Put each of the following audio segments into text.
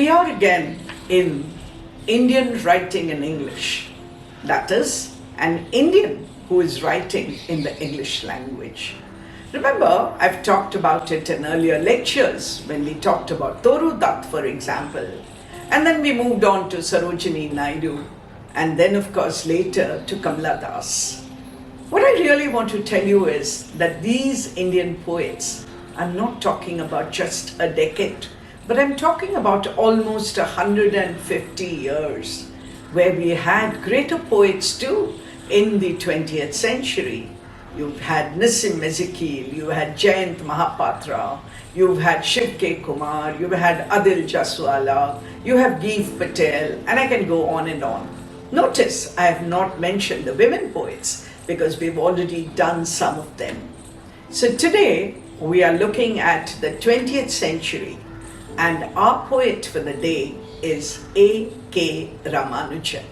We are again in Indian writing in English. That is, an Indian who is writing in the English language. Remember, I've talked about it in earlier lectures when we talked about Toru Dutt, for example. And then we moved on to Sarojini Naidu. And then, of course, later to Kamala Das. What I really want to tell you is that these Indian poets are not talking about just a decade, but I'm talking about almost 150 years, where we had greater poets too in the 20th century. You've had Nissim Ezekiel, you had Jayant Mahapatra, you've had Shiv K. Kumar, you've had Adil Jaswala, you have Geev Patel, and I can go on and on. Notice I have not mentioned the women poets because we've already done some of them. So today we are looking at the 20th century, and our poet for the day is A.K. Ramanujan.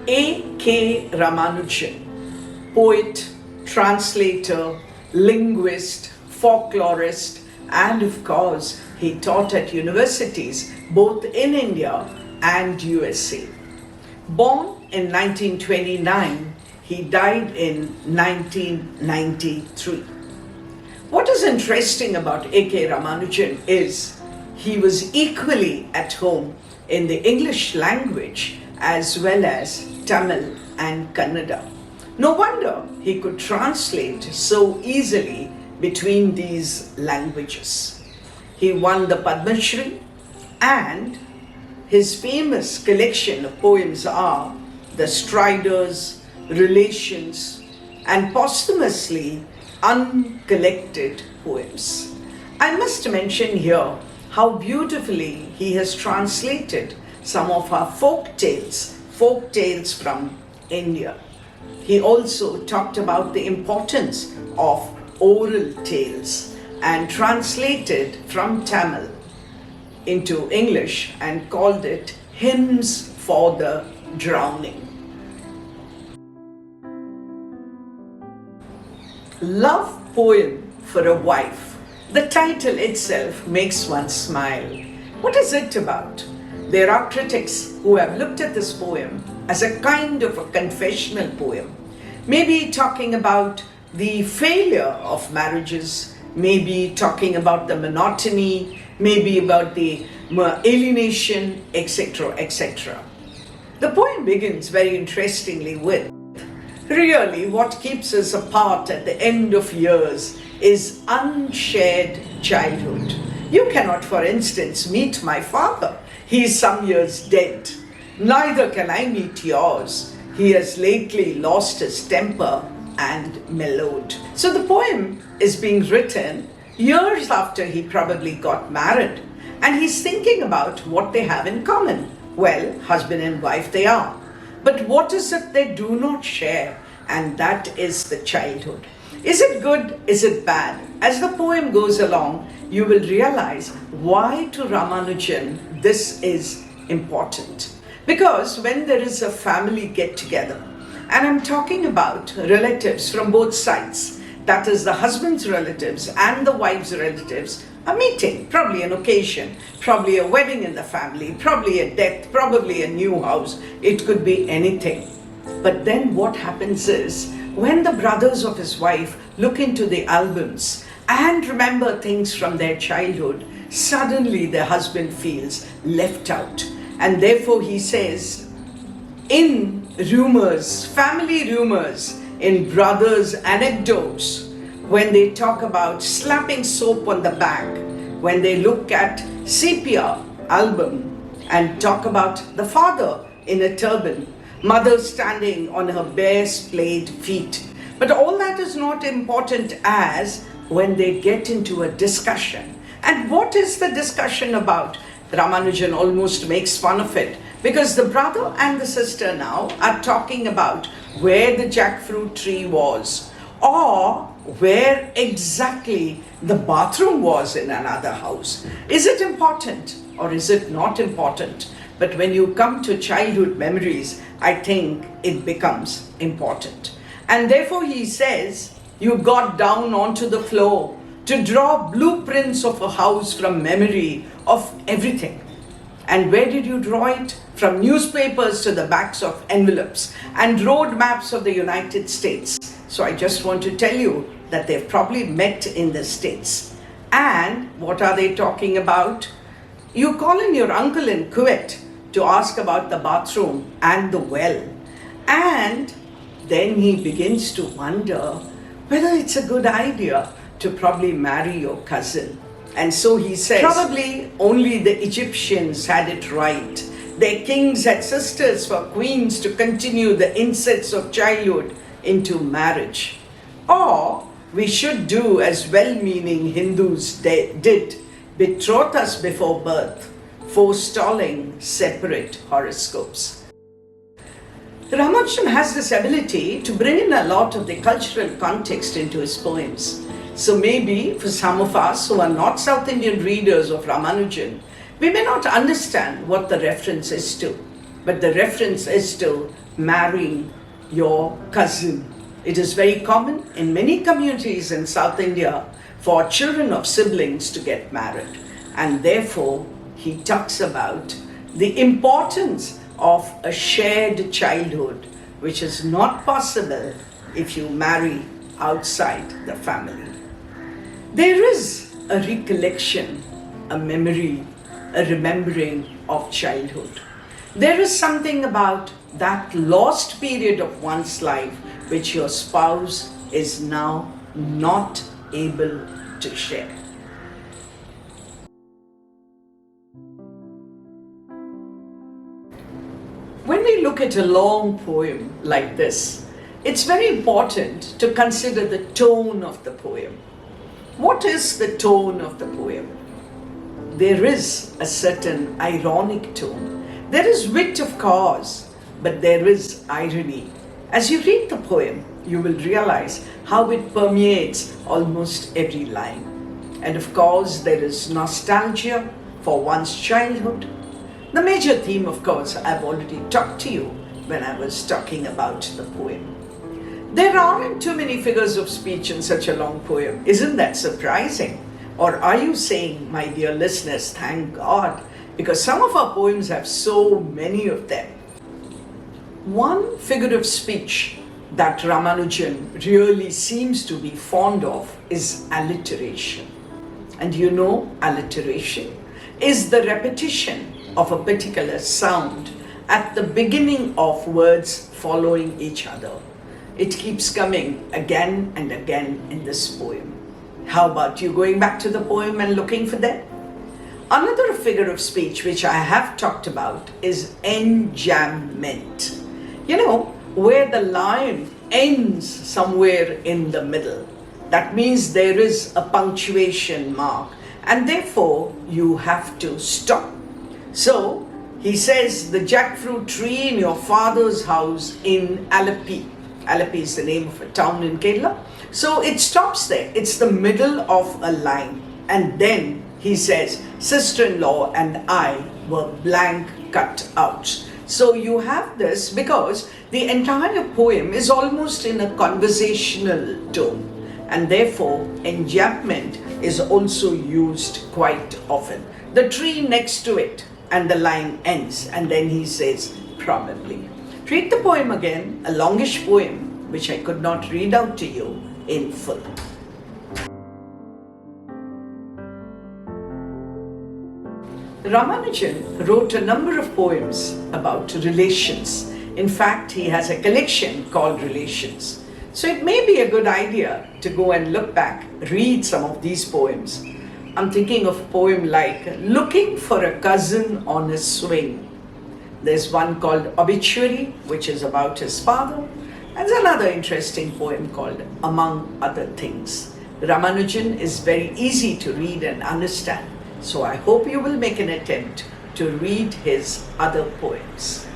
A.K. Ramanujan, poet, translator, linguist, folklorist, and of course, he taught at universities both in India and USA. Born in 1929, he died in 1993. What is interesting about A.K. Ramanujan is he was equally at home in the English language as well as Tamil and Kannada. No wonder he could translate so easily between these languages. He won the Padma Shri, and his famous collection of poems are The Striders, Relations, and posthumously uncollected poems. I must mention here how beautifully he has translated some of our folk tales from India. He also talked about the importance of oral tales and translated from Tamil into English and called it Hymns for the Drowning. Love Poem for a Wife. The title itself makes one smile. What is it about? There are critics who have looked at this poem as a kind of a confessional poem, maybe talking about the failure of marriages, maybe talking about the monotony, maybe about the alienation, etc., etc. The poem begins very interestingly with, really what keeps us apart at the end of years is unshared childhood. You cannot, for instance, meet my father. He is some years dead. Neither can I meet yours. He has lately lost his temper and mellowed. So the poem is being written years after he probably got married, and he's thinking about what they have in common. Well, husband and wife they are. But what is it they do not share? And that is the childhood. Is it good? Is it bad? As the poem goes along, you will realize why to Ramanujan this is important. Because when there is a family get-together, and I'm talking about relatives from both sides, that is the husband's relatives and the wife's relatives are meeting, probably an occasion, probably a wedding in the family, probably a death, probably a new house, it could be anything. But then what happens is, when the brothers of his wife look into the albums and remember things from their childhood, suddenly the husband feels left out. And therefore he says, in rumors, family rumors, in brothers' anecdotes, when they talk about slapping soap on the back, when they look at sepia album and talk about the father in a turban, mother standing on her bare splayed feet. But all that is not important as when they get into a discussion. And what is the discussion about? Ramanujan almost makes fun of it, because the brother and the sister now are talking about where the jackfruit tree was, or where exactly the bathroom was in another house. Is it important or is it not important? But when you come to childhood memories, I think it becomes important. And therefore he says, you got down onto the floor to draw blueprints of a house from memory of everything. And where did you draw it? From newspapers to the backs of envelopes and road maps of the United States. So I just want to tell you that they've probably met in the States. And what are they talking about? You call in your uncle in Kuwait to ask about the bathroom and the well. And then he begins to wonder whether it's a good idea to probably marry your cousin. And so he says, probably only the Egyptians had it right. Their kings had sisters for queens to continue the incest of childhood into marriage. Or we should do as well-meaning Hindus did, betroth us before birth, forestalling separate horoscopes. Ramanujan has this ability to bring in a lot of the cultural context into his poems. So maybe for some of us who are not South Indian readers of Ramanujan, we may not understand what the reference is to. But the reference is to marrying your cousin. It is very common in many communities in South India for children of siblings to get married. And therefore, he talks about the importance of a shared childhood, which is not possible if you marry outside the family. There is a recollection, a memory, a remembering of childhood. There is something about that lost period of one's life which your spouse is now not able to share. When we look at a long poem like this, it's very important to consider the tone of the poem. What is the tone of the poem? There is a certain ironic tone. There is wit, of course, but there is irony. As you read the poem, you will realize how it permeates almost every line. And of course, there is nostalgia for one's childhood. The major theme, of course, I've already talked to you when I was talking about the poem. There aren't too many figures of speech in such a long poem. Isn't that surprising? Or are you saying, my dear listeners, thank God, because some of our poems have so many of them. One figure of speech that Ramanujan really seems to be fond of is alliteration. And you know, alliteration is the repetition of a particular sound at the beginning of words following each other. It keeps coming again and again in this poem. How about you going back to the poem and looking for them? Another figure of speech which I have talked about is enjambment. You know, where the line ends somewhere in the middle. That means there is a punctuation mark and therefore you have to stop. So he says, the jackfruit tree in your father's house in Alleppey. Alleppey is the name of a town in Kerala. So it stops there. It's the middle of a line. And then he says, sister-in-law and I were blank cut out. So you have this because the entire poem is almost in a conversational tone. And therefore, enjambment is also used quite often. The tree next to it and the line ends. And then he says, probably. Read the poem again, a longish poem which I could not read out to you in full. Ramanujan wrote a number of poems about relations. In fact, he has a collection called Relations. So it may be a good idea to go and look back, read some of these poems. I'm thinking of a poem like Looking for a Cousin on a Swing. There's one called Obituary, which is about his father. And there's another interesting poem called Among Other Things. Ramanujan is very easy to read and understand. So I hope you will make an attempt to read his other poems.